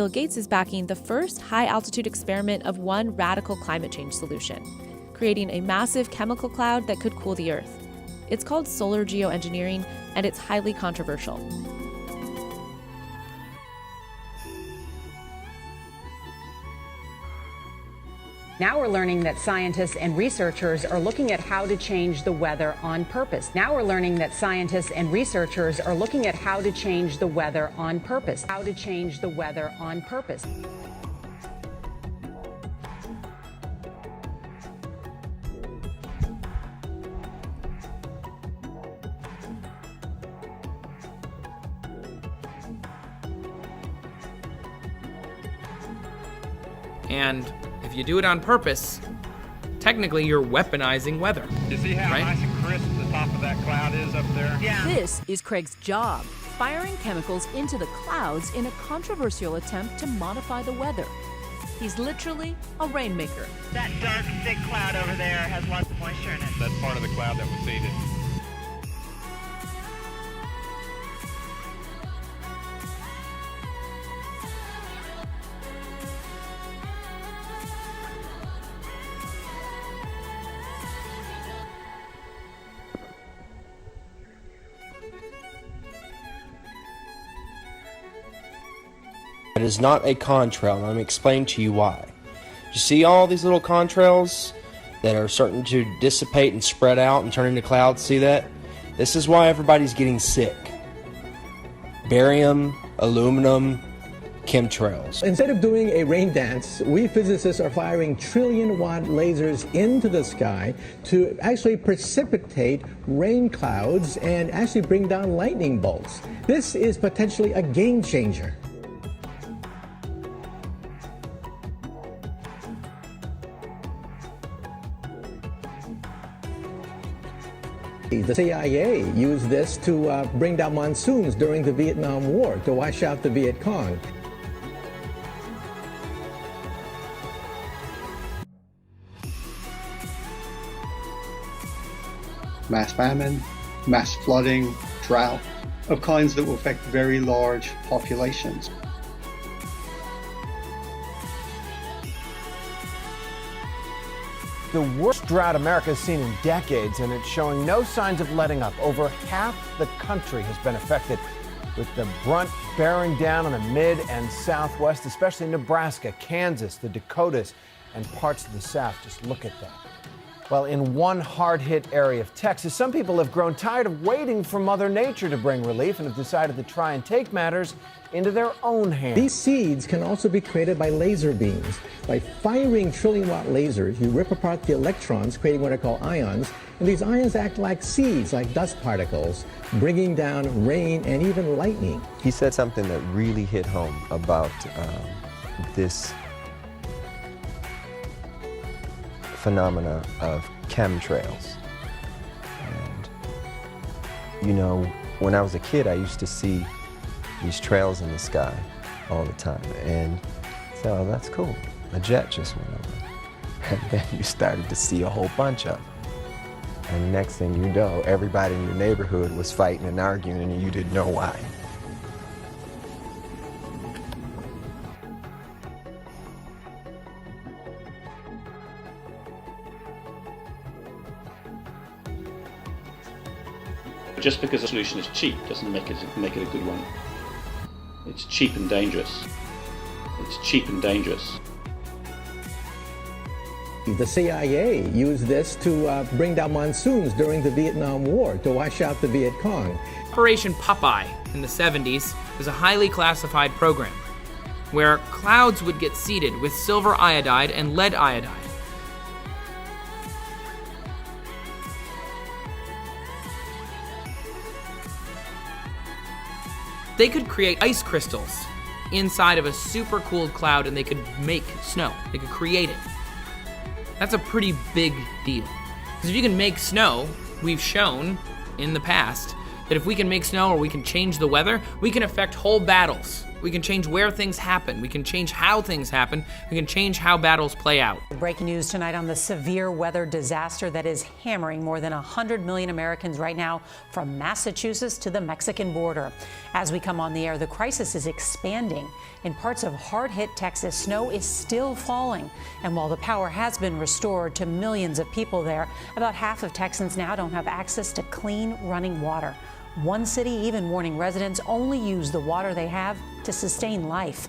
Bill Gates is backing the first high-altitude experiment of one radical climate change solution, creating a massive chemical cloud that could cool the Earth. It's called solar geoengineering, and it's highly controversial. Now we're learning that scientists and researchers are looking at how to change the weather on purpose. Now we're learning that scientists and researchers are looking at how to change the weather on purpose. How to change the weather on purpose. And if you do it on purpose, technically you're weaponizing weather. You see how right? nice and crisp the top of that cloud is up there? Yeah. This is Craig's job, firing chemicals into the clouds in a controversial attempt to modify the weather. He's literally a rainmaker. That dark, thick cloud over there has lots of moisture in it. That's part of the cloud that was seeded. It is not a contrail, and I'm explaining to you why. You see all these little contrails that are starting to dissipate and spread out and turn into clouds? See that? This is why everybody's getting sick. Barium, aluminum, chemtrails. Instead of doing a rain dance, we physicists are firing trillion-watt lasers into the sky to actually precipitate rain clouds and actually bring down lightning bolts. This is potentially a game changer. The CIA used this to bring down monsoons during the Vietnam War to wash out the Viet Cong. Mass famine, mass flooding, drought, of kinds that will affect very large populations. The worst drought America has seen in decades, and it's showing no signs of letting up. Over half the country has been affected, with the brunt bearing down on the mid and southwest, especially Nebraska, Kansas, the Dakotas, and parts of the South. Just look at that. Well, in one hard-hit area of Texas, some people have grown tired of waiting for Mother Nature to bring relief and have decided to try and take matters into their own hands. These seeds can also be created by laser beams. By firing trillion-watt lasers, you rip apart the electrons, creating what are called ions, and these ions act like seeds, like dust particles, bringing down rain and even lightning. He said something that really hit home about this phenomena of chemtrails. And, you know, when I was a kid, I used to see these trails in the sky all the time. And so, oh, that's cool. A jet just went over. And then you started to see a whole bunch of them. And the next thing you know, everybody in your neighborhood was fighting and arguing and you didn't know why. Just because a solution is cheap doesn't make it a good one. It's cheap and dangerous. It's cheap and dangerous. The CIA used this to bring down monsoons during the Vietnam War to wash out the Viet Cong. Operation Popeye in the 70s was a highly classified program where clouds would get seeded with silver iodide and lead iodide. They could create ice crystals inside of a super cooled cloud and they could make snow. They could create it. That's a pretty big deal. Because if you can make snow, we've shown in the past that if we can make snow or we can change the weather, we can affect whole battles We can change where things happen. We can change how things happen. We can change how battles play out. Breaking news tonight on the severe weather disaster that is hammering more than 100 million Americans right now from Massachusetts to the Mexican border. As we come on the air, the crisis is expanding. In parts of hard-hit Texas, snow is still falling. And while the power has been restored to millions of people there, about half of Texans now don't have access to clean running water. One city even warning residents only use the water they have to sustain life.